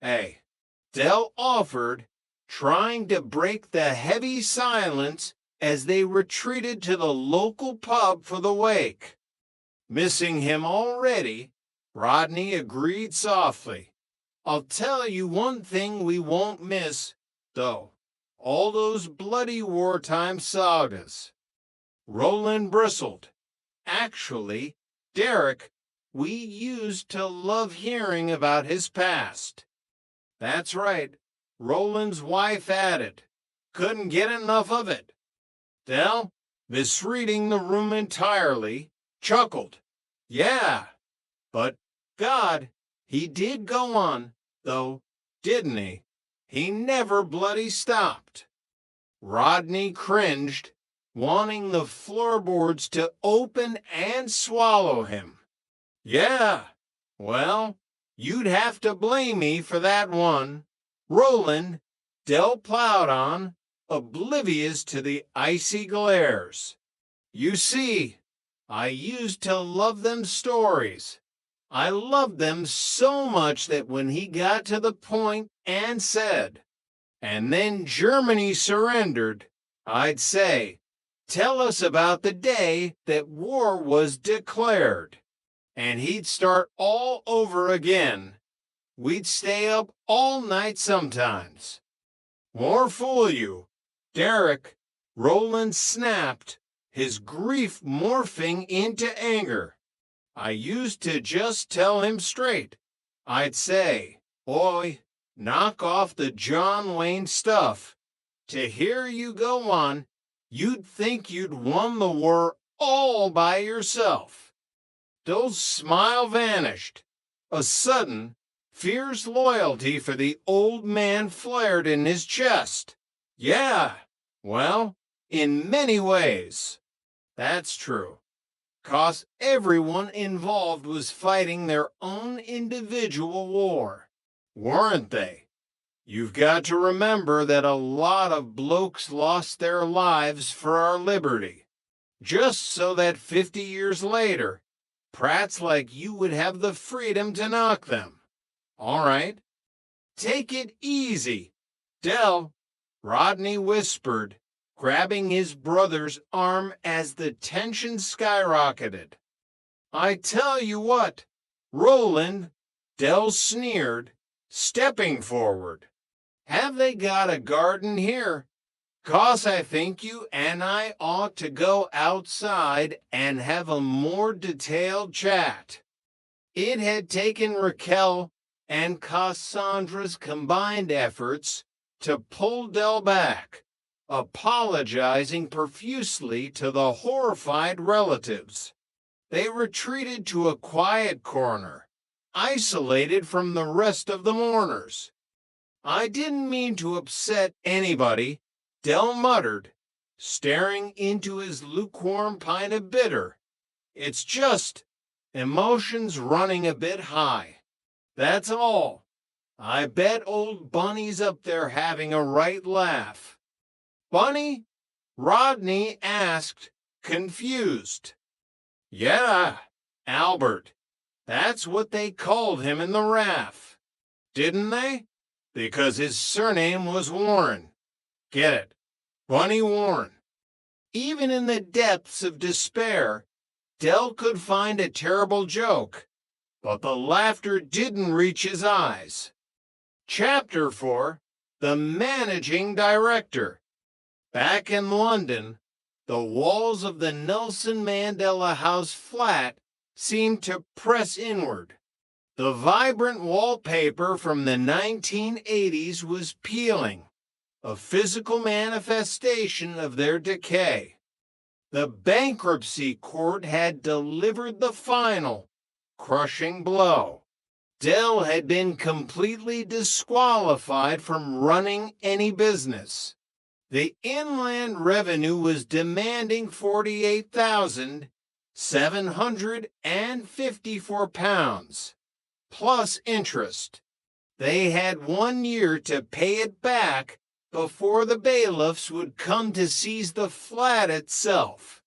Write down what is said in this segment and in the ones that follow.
Hey, Dell offered, trying to break the heavy silence as they retreated to the local pub for the wake. Missing him already, Rodney agreed softly. I'll tell you one thing we won't miss, though. All those bloody wartime sagas. Roland bristled. Actually, Derek, we used to love hearing about his past. That's right, Roland's wife added. Couldn't get enough of it. Dell, misreading the room entirely, chuckled. Yeah, but God, he did go on, though, didn't he? He never bloody stopped. Rodney cringed, wanting the floorboards to open and swallow him. Yeah, well, you'd have to blame me for that one. Roland, Dell plowed on, oblivious to the icy glares. You see, I used to love them stories. I loved them so much that when he got to the point and said, and then Germany surrendered, I'd say, tell us about the day that war was declared. And he'd start all over again. We'd stay up all night sometimes. More fool you. Derek, Roland snapped, his grief morphing into anger. I used to just tell him straight. I'd say, Oi, knock off the John Wayne stuff. To hear you go on, you'd think you'd won the war all by yourself. Dell's smile vanished. A sudden, fierce loyalty for the old man flared in his chest. Yeah, well, in many ways. That's true. 'Cause everyone involved was fighting their own individual war, weren't they? You've got to remember that a lot of blokes lost their lives for our liberty, just so that 50 years later, prats like you would have the freedom to knock them. All right? Take it easy, Dell, Rodney whispered, grabbing his brother's arm as the tension skyrocketed. I tell you what, Roland, Dell sneered, stepping forward. Have they got a garden here? 'Cause I think you and I ought to go outside and have a more detailed chat. It had taken Raquel and Cassandra's combined efforts to pull Dell back, apologizing profusely to the horrified relatives. They retreated to a quiet corner, isolated from the rest of the mourners. I didn't mean to upset anybody, Dell muttered, staring into his lukewarm pint of bitter. It's just emotions running a bit high. That's all. I bet old Bunny's up there having a right laugh. Bunny? Rodney asked, confused. Yeah, Albert. That's what they called him in the RAF. Didn't they? Because his surname was Warren. Get it? Bunny Warren. Even in the depths of despair, Dell could find a terrible joke, but the laughter didn't reach his eyes. Chapter 4, The Managing Director. Back in London, the walls of the Nelson Mandela House flat seemed to press inward. The vibrant wallpaper from the 1980s was peeling, a physical manifestation of their decay. The bankruptcy court had delivered the final, crushing blow. Dell had been completely disqualified from running any business. The Inland Revenue was demanding £48,754, plus interest. They had 1 year to pay it back before the bailiffs would come to seize the flat itself.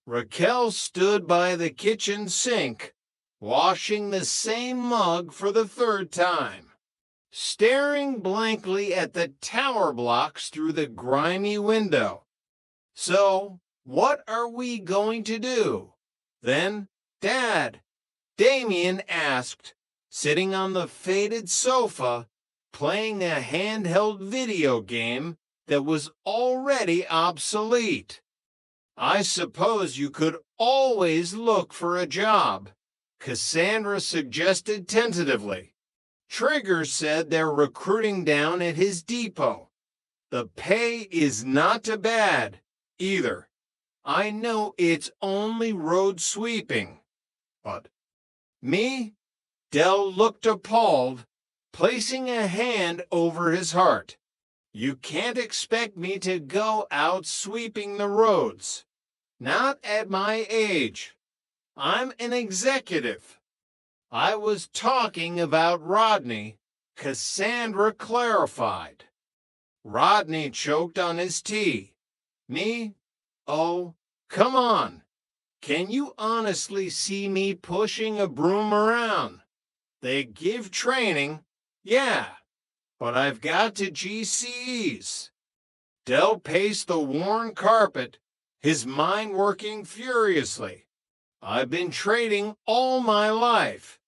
Raquel stood by the kitchen sink, washing the same mug for the third time. staring blankly at the tower blocks through the grimy window. "So, what are we going to do?" "Then, Dad," Damien asked, sitting on the faded sofa, playing a handheld video game that was already obsolete. "I suppose you could always look for a job," Cassandra suggested tentatively. "Trigger said they're recruiting down at his depot. The pay is not too bad, either. I know it's only road sweeping, but..." "Me?" Dell looked appalled, placing a hand over his heart. "You can't expect me to go out sweeping the roads. Not at my age. I'm an executive." "I was talking about Rodney," Cassandra clarified. Rodney choked on his tea. "Me? Oh, come on. Can you honestly see me pushing a broom around? They give training, yeah, but I've got to GCEs." Dell paced the worn carpet, his mind working furiously. "I've been trading all my life.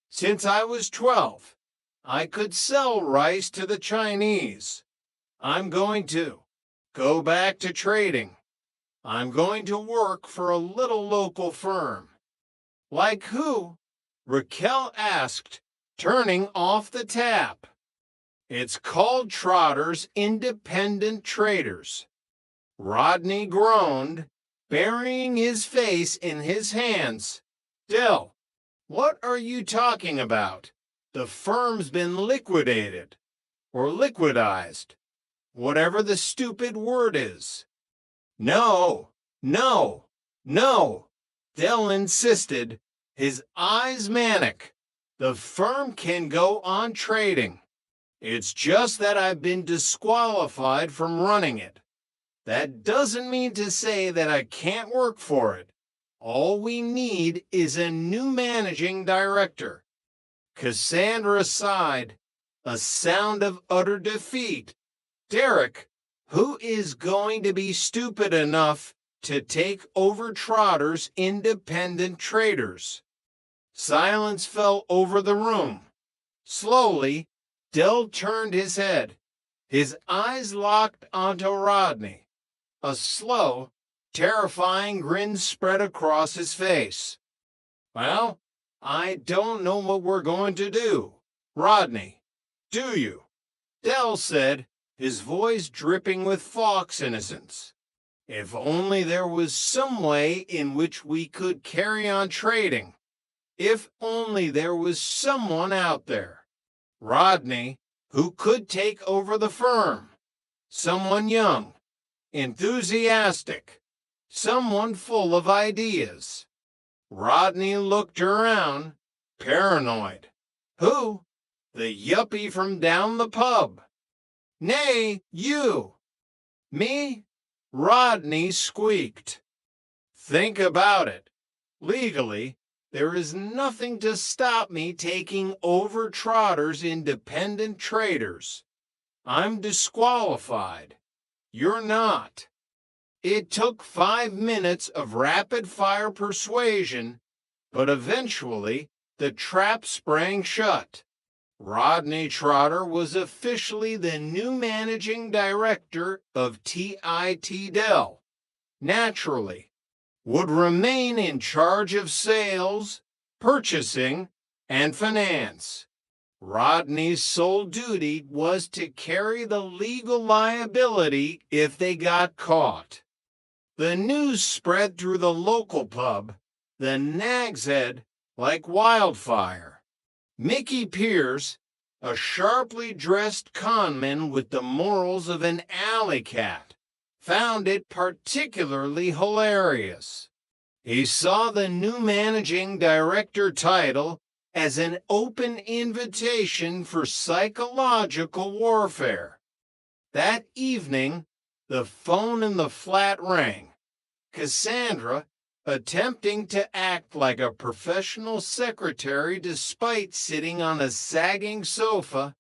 Since I was 12, I could sell rice to the Chinese. I'm going to go back to trading. I'm going to work for a little local firm." "Like who?" Raquel asked, turning off the tap. "It's called Trotter's Independent Traders." Rodney groaned, burying his face in his hands. "Dell, what are you talking about? The firm's been liquidated. Or liquidized. Whatever the stupid word is." "No, no, no," Dell insisted, his eyes manic. "The firm can go on trading. It's just that I've been disqualified from running it. That doesn't mean to say that I can't work for it. All we need is a new managing director." Cassandra sighed, a sound of utter defeat. "Derek, who is going to be stupid enough to take over Trotter's Independent Traders?" Silence fell over the room. Slowly, Dell turned his head, his eyes locked onto Rodney. A slow, terrifying grin spread across his face. "Well, I don't know what we're going to do, Rodney. Do you?" Dell said, his voice dripping with fox innocence. "If only there was some way in which we could carry on trading. If only there was someone out there, Rodney, who could take over the firm. Someone young, enthusiastic, someone full of ideas." Rodney looked around, paranoid. "Who?" "The yuppie from down the pub." "Nay, you." "Me?" Rodney squeaked. "Think about it. Legally, there is nothing to stop me taking over Trotter's Independent Traders. I'm disqualified. You're not." It took 5 minutes of rapid-fire persuasion, but eventually the trap sprang shut. Rodney Trotter was officially the new managing director of TIT Dell. Naturally, would remain in charge of sales, purchasing, and finance. Rodney's sole duty was to carry the legal liability if they got caught. The news spread through the local pub, the Nag's Head, like wildfire. Mickey Pierce, a sharply dressed conman with the morals of an alley cat, found it particularly hilarious. He saw the new managing director title as an open invitation for psychological warfare. That evening, the phone in the flat rang. Cassandra, attempting to act like a professional secretary despite sitting on a sagging sofa,